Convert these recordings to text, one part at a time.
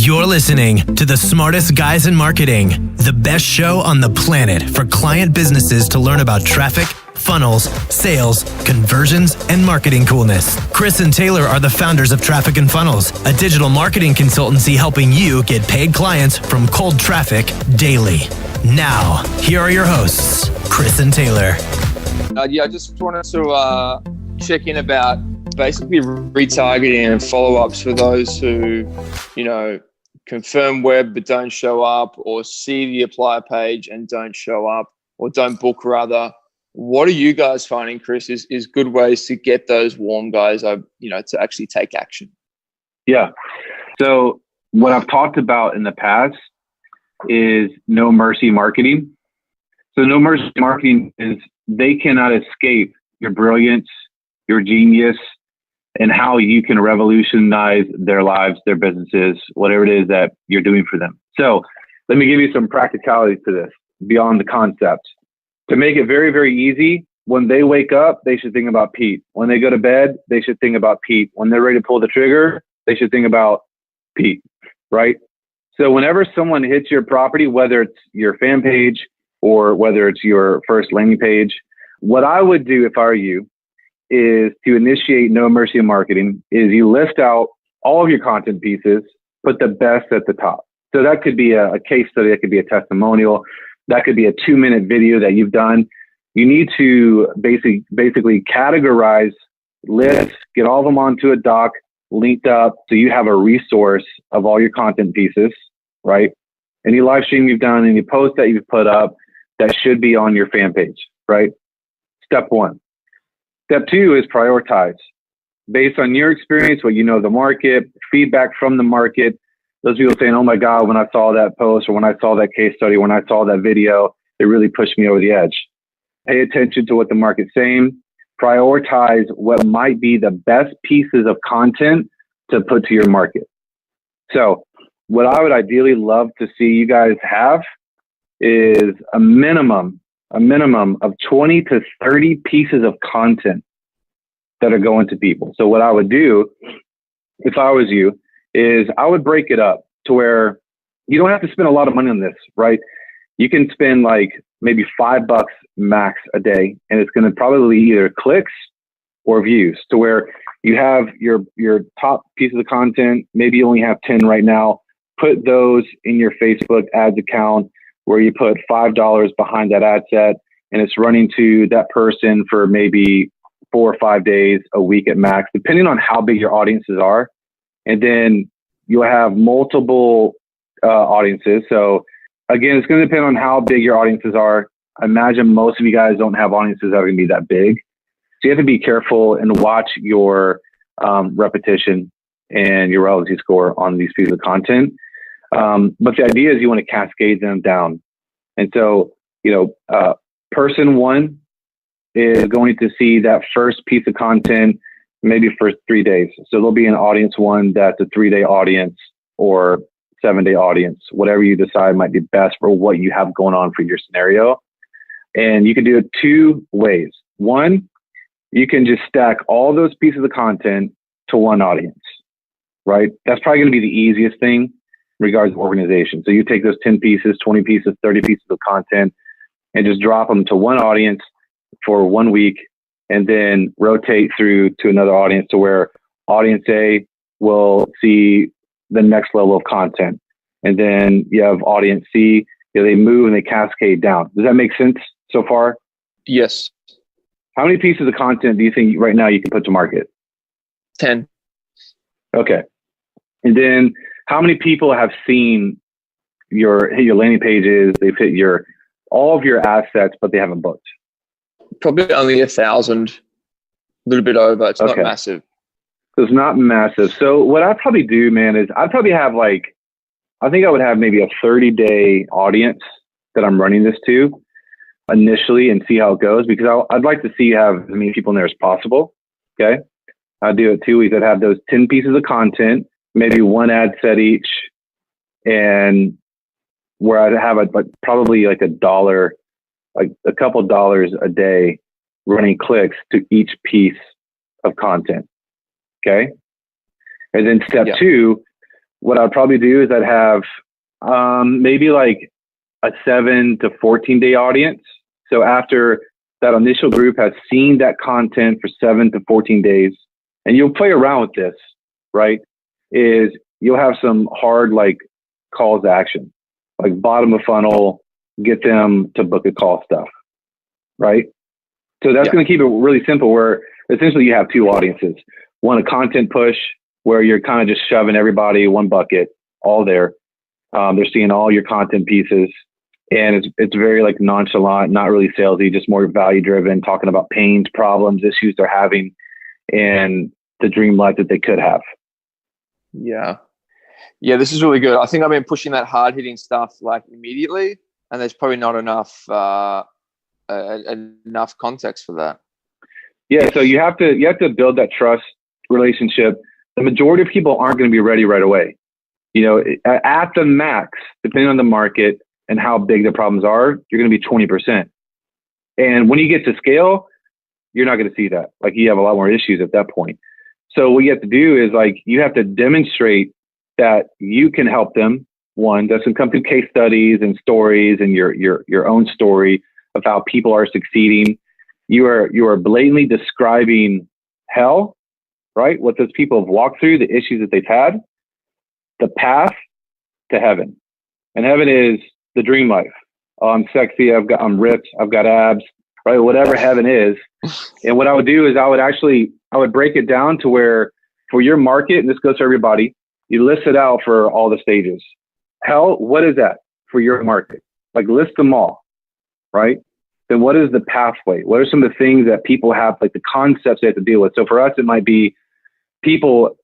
You're listening to the smartest guys in marketing, the best show on the planet for client businesses to learn about traffic, funnels, sales, conversions, and marketing coolness. Chris and Taylor are the founders of Traffic and Funnels, a digital marketing consultancy helping you get paid clients from cold traffic daily. Now, here are your hosts, Chris and Taylor. I just wanted to check in about basically retargeting and follow-ups for those who, confirm web but don't show up, or see the apply page and don't show up, or don't book rather. What are you guys finding, Chris, is good ways to get those warm guys, to actually take action? Yeah. So what I've talked about in the past is no mercy marketing. So no mercy marketing is they cannot escape your brilliance, your genius, and how you can revolutionize their lives, their businesses, whatever it is that you're doing for them. So let me give you some practicality to this beyond the concept. To make it very, very easy, when they wake up, they should think about Pete. When they go to bed, they should think about Pete. When they're ready to pull the trigger, they should think about Pete, right? So whenever someone hits your property, whether it's your fan page or whether it's your first landing page, what I would do if I were you is to initiate no mercy marketing is you list out all of your content pieces, put the best at the top. So that could be a case study, that could be a testimonial, that could be a 2-minute video that you've done. You need to basically categorize lists, get all of them onto a doc, linked up, so you have a resource of all your content pieces, right? Any live stream you've done, any post that you've put up, that should be on your fan page, right? Step 1. Step 2 is prioritize. Based on your experience, what you know of the market, feedback from the market, those people saying, oh my God, when I saw that post or when I saw that case study, when I saw that video, it really pushed me over the edge. Pay attention to what the market's saying. Prioritize what might be the best pieces of content to put to your market. So what I would ideally love to see you guys have is a minimum of 20 to 30 pieces of content that are going to people. So what I would do if I was you is I would break it up to where you don't have to spend a lot of money on this, right? You can spend like maybe $5 max a day, and it's going to probably either clicks or views, to where you have your top pieces of content. Maybe you only have 10 right now. Put those in your Facebook ads account, where you put $5 behind that ad set, and it's running to that person for maybe 4 or 5 days, a week at max, depending on how big your audiences are. And then you'll have multiple audiences. So again, it's going to depend on how big your audiences are. I imagine most of you guys don't have audiences that are going to be that big. So you have to be careful and watch your repetition and your relevancy score on these pieces of content. But the idea is you want to cascade them down. And so, person 1 is going to see that first piece of content maybe for 3 days. So there'll be an audience 1 that's a 3-day audience or 7-day audience, whatever you decide might be best for what you have going on for your scenario. And you can do it 2 ways. 1, you can just stack all those pieces of content to one audience, right? That's probably going to be the easiest thing in regards to organization. So you take those 10 pieces, 20 pieces, 30 pieces of content and just drop them to one audience for 1 week, and then rotate through to another audience, to where audience A will see the next level of content. And then you have audience C, they move and they cascade down. Does that make sense so far? Yes. How many pieces of content do you think right now you can put to market? 10. Okay. And then how many people have seen hit your landing pages, they've hit all of your assets, but they haven't booked? Probably only 1,000, a little bit over. It's not massive. So it's not massive. So what I'd probably do, man, is I'd probably have I think I would have maybe a 30-day audience that I'm running this to initially, and see how it goes, because I'd like to see you have as many people in there as possible. Okay. I'd do it 2 weeks. I'd have those 10 pieces of content, maybe 1 ad set each, and where I'd have probably $1, like a couple dollars a day running clicks to each piece of content. Okay. And then step 2 what I'd probably do is I'd have maybe like a 7 to 14 day audience. So after that initial group has seen that content for 7 to 14 days, and you'll play around with this, right? Is you'll have some hard like calls to action, like bottom of funnel, get them to book a call stuff, right? So that's going to keep it really simple, where essentially you have two audiences. One, a content push, where you're kind of just shoving everybody one bucket, all there. They're seeing all your content pieces, and it's very like nonchalant, not really salesy, just more value driven, talking about pains, problems, issues they're having, and the dream life that they could have. Yeah. Yeah, this is really good. I think I've been pushing that hard hitting stuff like immediately, and there's probably not enough enough context for that. Yeah, so you have to build that trust relationship. The majority of people aren't going to be ready right away. You know, at the max, depending on the market and how big the problems are, you're going to be 20%. And when you get to scale, you're not going to see that. Like, you have a lot more issues at that point. So what you have to do is, like, you have to demonstrate that you can help them. One, that's going to come through case studies and stories and your own story of how people are succeeding. You are blatantly describing hell, right? What those people have walked through, the issues that they've had, the path to heaven. And heaven is the dream life. Oh, I'm sexy. I'm ripped. I've got abs, right? Whatever heaven is. And what I would do is I would break it down to where, for your market, and this goes for everybody, you list it out for all the stages. Hell, what is that for your market? Like, list them all, right? Then what is the pathway? What are some of the things that people have, like the concepts they have to deal with? So for us, it might be people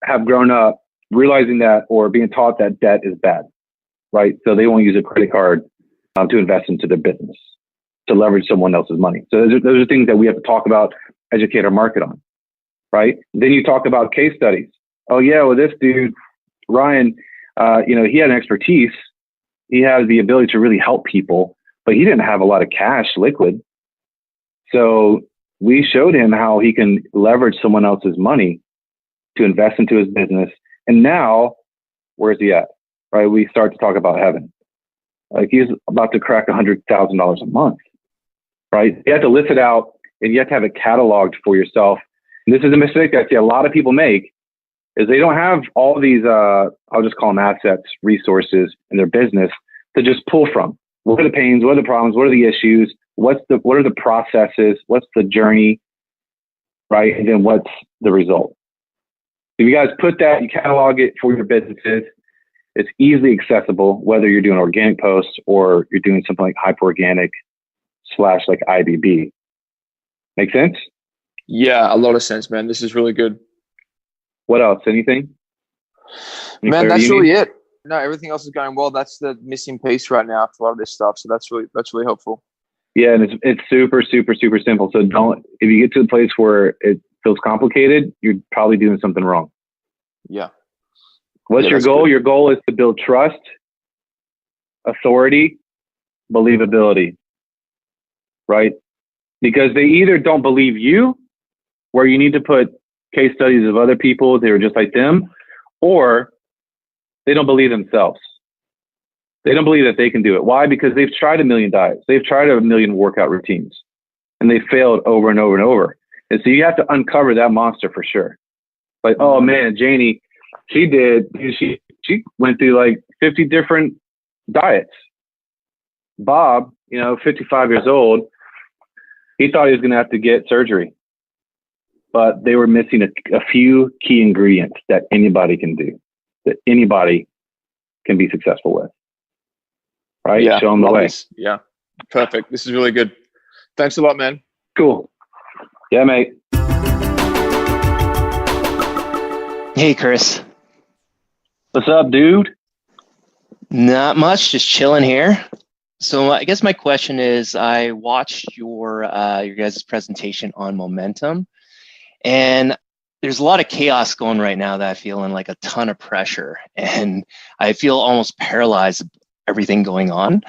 have grown up realizing that, or being taught that debt is bad, right? So they won't use a credit card to invest into their business, to leverage someone else's money. So those are things that we have to talk about, educate our market on, right? Then you talk about case studies. Oh yeah, well, this dude, Ryan, he had an expertise. He has the ability to really help people, but he didn't have a lot of cash liquid. So we showed him how he can leverage someone else's money to invest into his business. And now, where's he at? Right? We start to talk about heaven. Like, he's about to crack $100,000 a month, right? You have to list it out, and you have to have it cataloged for yourself. And this is a mistake that I see a lot of people make, is they don't have all these, I'll just call them assets, resources in their business to just pull from. What are the pains? What are the problems? What are the issues? What are the processes? What's the journey? Right? And then what's the result? If you guys put that, you catalog it for your businesses, it's easily accessible, whether you're doing organic posts or you're doing something like hyper organic / like IBB. Make sense? Yeah, a lot of sense, man. This is really good. What else? Anything? Man, that's really it. No, everything else is going well. That's the missing piece right now for a lot of this stuff. So that's really helpful. Yeah, and it's super, super, super simple. So if you get to a place where it feels complicated, you're probably doing something wrong. Yeah. What's your goal? Good. Your goal is to build trust, authority, believability, right? Because they either don't believe you, where you need to put case studies of other people that are just like them, or they don't believe themselves. They don't believe that they can do it. Why? Because they've tried a million diets. They've tried a million workout routines, and they failed over and over and over. And so you have to uncover that monster for sure. Like, oh man, Janie, she went through like 50 different diets. Bob, 55 years old, he thought he was going to have to get surgery, but they were missing a few key ingredients that anybody can do, that anybody can be successful with. Right? Yeah, show them the way. This. Yeah, perfect. This is really good. Thanks a lot, man. Cool. Yeah, mate. Hey, Chris. What's up, dude? Not much, just chilling here. So I guess my question is, I watched your guys' presentation on momentum, and there's a lot of chaos going right now that I feel in, like a ton of pressure, and I feel almost paralyzed with everything going on.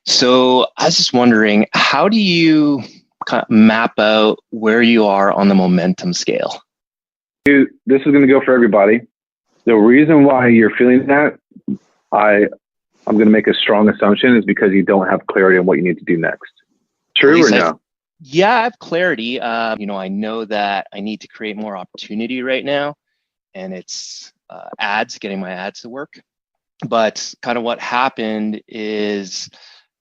So I was just wondering, how do you kind of map out where you are on the momentum scale? Dude, this is going to go for everybody. The reason why you're feeling that, I'm going to make a strong assumption, is because you don't have clarity on what you need to do next. True or no? Yeah, I have clarity. I know that I need to create more opportunity right now, and it's ads, getting my ads to work. But kind of what happened is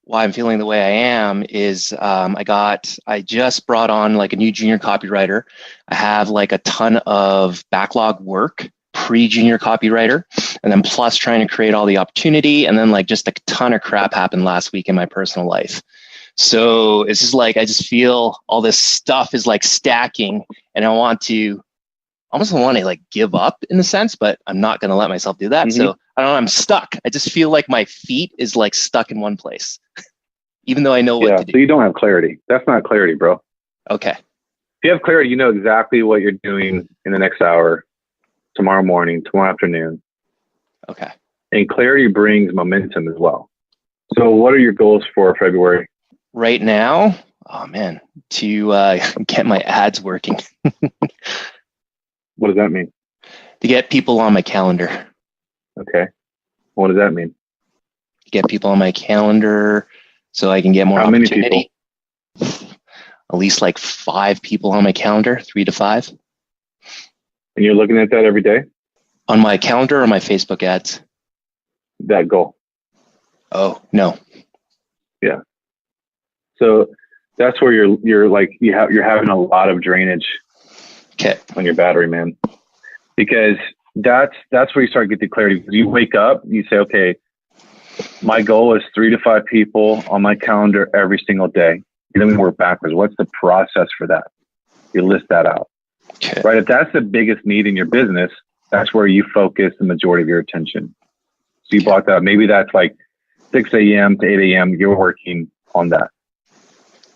why I'm feeling the way I am is I just brought on like a new junior copywriter. I have like a ton of backlog work pre-junior copywriter, and then plus trying to create all the opportunity, and then like just a ton of crap happened last week in my personal life. So it's just like I just feel all this stuff is like stacking, and I almost want to like give up in a sense, but I'm not going to let myself do that. So I don't know, I'm stuck. I just feel like my feet is like stuck in one place, even though I know what to do. So you don't have clarity. That's not clarity, bro. Okay. If you have clarity, you know exactly what you're doing in the next hour, tomorrow morning, tomorrow afternoon. Okay. And clarity brings momentum as well. So what are your goals for February? Right now, oh man, to get my ads working. What does that mean? To get people on my calendar. Okay. What does that mean? To get people on my calendar so I can get more opportunity. How many people? At least like 5 people on my calendar, 3 to 5. And you're looking at that every day? On my calendar or my Facebook ads? That goal. Oh, no. Yeah. So that's where you're having a lot of drainage on your battery, man. Because that's where you start getting clarity. You wake up, you say, okay, my goal is 3 to 5 people on my calendar every single day. And then we work backwards. What's the process for that? You list that out. Okay. Right? If that's the biggest need in your business, that's where you focus the majority of your attention. So you brought that. Maybe that's like 6 a.m. to 8 a.m. You're working on that.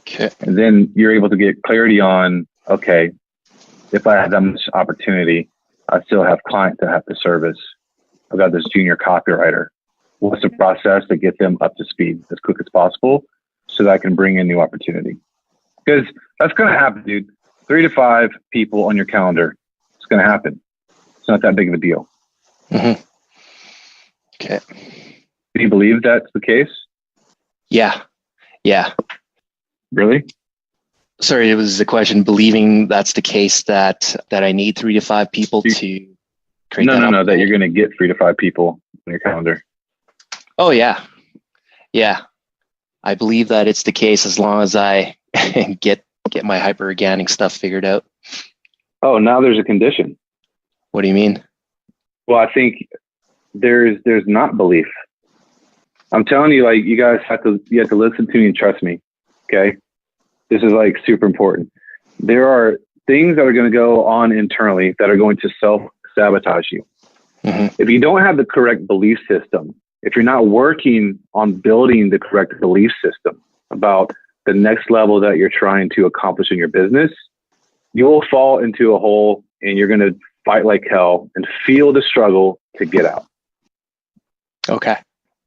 Okay. And then you're able to get clarity on, okay, if I have that much opportunity, I still have clients that I have to service. I've got this junior copywriter. What's the process to get them up to speed as quick as possible so that I can bring in new opportunity? Because that's going to happen, dude. 3 to 5 people on your calendar. It's going to happen. It's not that big of a deal. Mm-hmm. Okay. Do you believe that's the case? Yeah. Really? Sorry, it was a question. Believing that's the case, that I need 3 to 5 people to create that. No, that you're going to get 3 to 5 people on your calendar. Oh, yeah. I believe that it's the case as long as I get my hyper organic stuff figured out. Oh, now there's a condition. What do you mean? Well, I think there's not belief. I'm telling you, like, you have to listen to me and trust me. Okay. This is like super important. There are things that are going to go on internally that are going to self-sabotage you. Mm-hmm. If you don't have the correct belief system, if you're not working on building the correct belief system about the next level that you're trying to accomplish in your business, you will fall into a hole and you're going to fight like hell and feel the struggle to get out. Okay.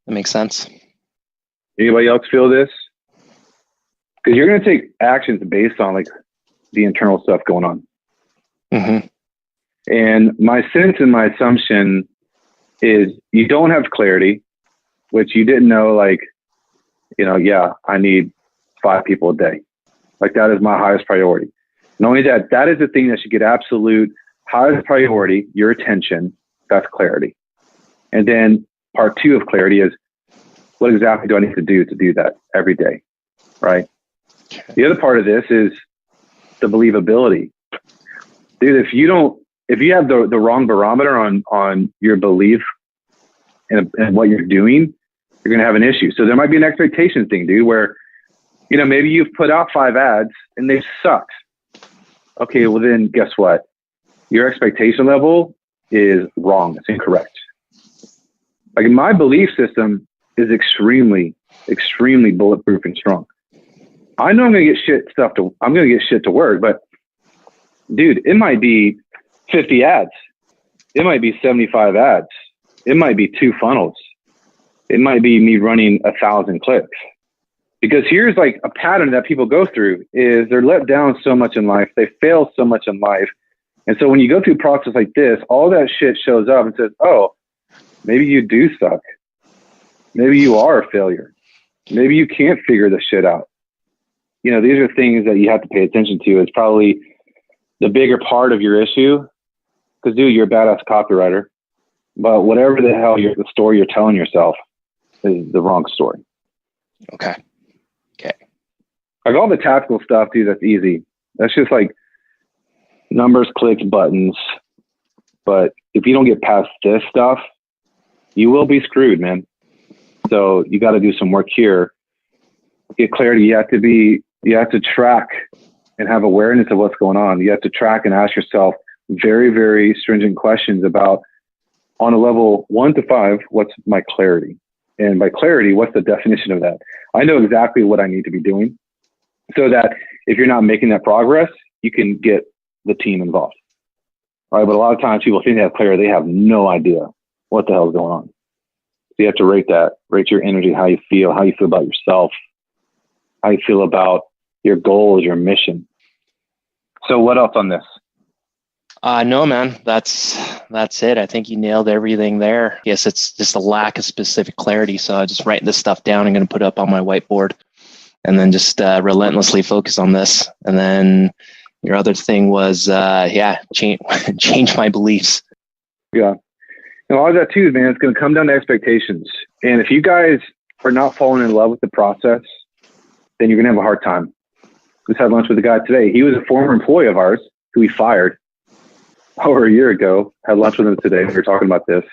That makes sense. Anybody else feel this? Because you're going to take actions based on like the internal stuff going on. Mm-hmm. And my sense and my assumption is you don't have clarity, which you didn't know, like, I need 5 people a day. Like, that is my highest priority. Not only that, that is the thing that should get absolute highest priority, your attention. That's clarity. And then part 2 of clarity is, what exactly do I need to do that every day? Right. Okay. The other part of this is the believability. Dude, if you have the wrong barometer on your belief and what you're doing, you're going to have an issue. So there might be an expectation thing, dude, where, maybe you've put out 5 ads and they've sucked. Okay, well then guess what? Your expectation level is wrong. It's incorrect. Like, my belief system is extremely, extremely bulletproof and strong. I know I'm going to get shit to work, but dude, it might be 50 ads. It might be 75 ads. It might be 2 funnels. It might be me running 1,000 clicks. Because here's like a pattern that people go through is they're let down so much in life. They fail so much in life. And so when you go through a process like this, all that shit shows up and says, oh, maybe you do suck. Maybe you are a failure. Maybe you can't figure this shit out. You know, these are things that you have to pay attention to. It's probably the bigger part of your issue. Because, dude, you're a badass copywriter. But whatever the hell the story you're telling yourself is the wrong story. Okay. Like all the tactical stuff, dude, that's easy. That's just like numbers, clicks, buttons. But if you don't get past this stuff, you will be screwed, man. So you got to do some work here. Get clarity. You have to track and have awareness of what's going on. You have to track and ask yourself very, very stringent questions about, on a level 1 to 5, what's my clarity? And by clarity, what's the definition of that? I know exactly what I need to be doing so that if you're not making that progress, you can get the team involved. All right. But a lot of times people think they have clarity. They have no idea what the hell is going on. So you have to rate your energy, how you feel about yourself, how you feel about your goals, your mission. So what else on this? No, man, that's it. I think you nailed everything there. Yes, it's just a lack of specific clarity. So I'm just writing this stuff down. I'm going to put it up on my whiteboard and then just relentlessly focus on this. And then your other thing was, change my beliefs. Yeah. And a lot of that too, man, it's going to come down to expectations. And if you guys are not falling in love with the process, then you're going to have a hard time. Just had lunch with a guy today. He was a former employee of ours who we fired over a year ago. Had lunch with him today. We were talking about this.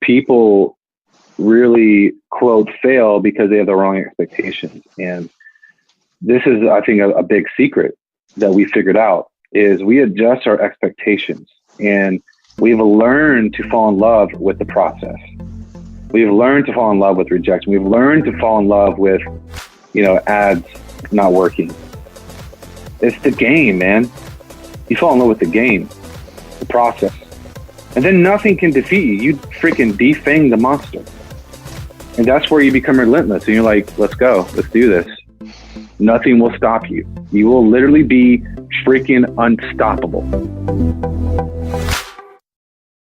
People really, quote, fail because they have the wrong expectations. And this is, I think, a big secret that we figured out is we adjust our expectations, and we've learned to fall in love with the process. We've learned to fall in love with rejection. We've learned to fall in love with, ads not working. It's the game, man. You fall in love with the game, the process. And then nothing can defeat you. You freaking defang the monster. And that's where you become relentless. And you're like, let's go. Let's do this. Nothing will stop you. You will literally be freaking unstoppable.